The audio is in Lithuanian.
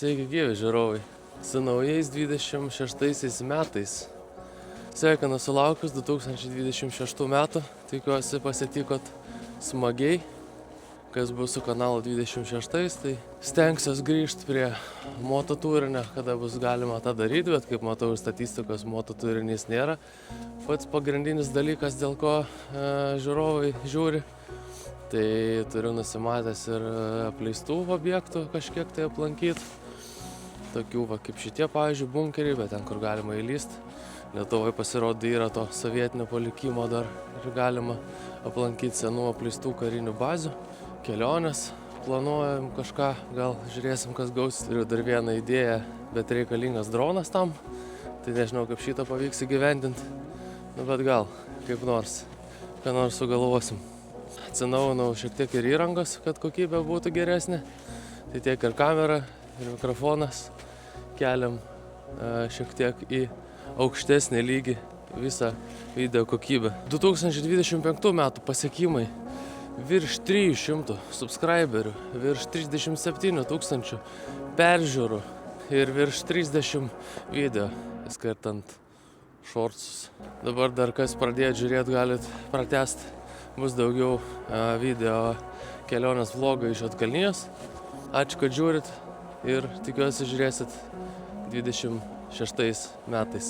Sveiki gyvi žiūrovai. Su naujais 26 metais. Sveikinu sulaukus 2026 metų. Tikiuosi pasitikot smagiai. Kas bus su kanalu 26, tai stengsiuos grįžti prie moto turinio, kada bus galima tą daryti, bet kaip matau, statistikos moto turinys nėra. Pats pagrindinis dalykas, dėl ko žiūrovai žiūri, tai turiu nusimatęs ir apleistų objektų kažkiek tai aplankyti. Tokių kaip šitie, pavyzdžiui, bunkeriai, bet ten, kur galima įlysti. Lietuvoje pasirodo yra to sovietinio palikimo dar ir galima aplankyti senų apleistų karinių bazių. Kelionės, planuojam kažką, gal žiūrėsim, kas gausis. Turiu dar vieną idėją, bet reikalingas dronas tam. Tai nežinau, kaip šitą pavyks įgyvendinti. Bet gal, kaip nors, ką nors sugalvosim. Atsinaujinau šiek tiek ir įrangos, kad kokybė būtų geresnė. Tai tiek ir kamera, ir mikrofonas. Keliam šiek tiek į aukštesnį lygį visą video kokybę. 2025 metų pasiekimai. Virš 300 subscriberių, virš 37 000 peržiūrų ir virš 30 video, skaitant shortsus. Dabar dar kas pradėt žiūrėti, galit pratęsti. Bus daugiau video kelionės vlogą iš Juodkalnijos. Ačiū, kad žiūrit ir tikiuosi žiūrėsit 26 metais.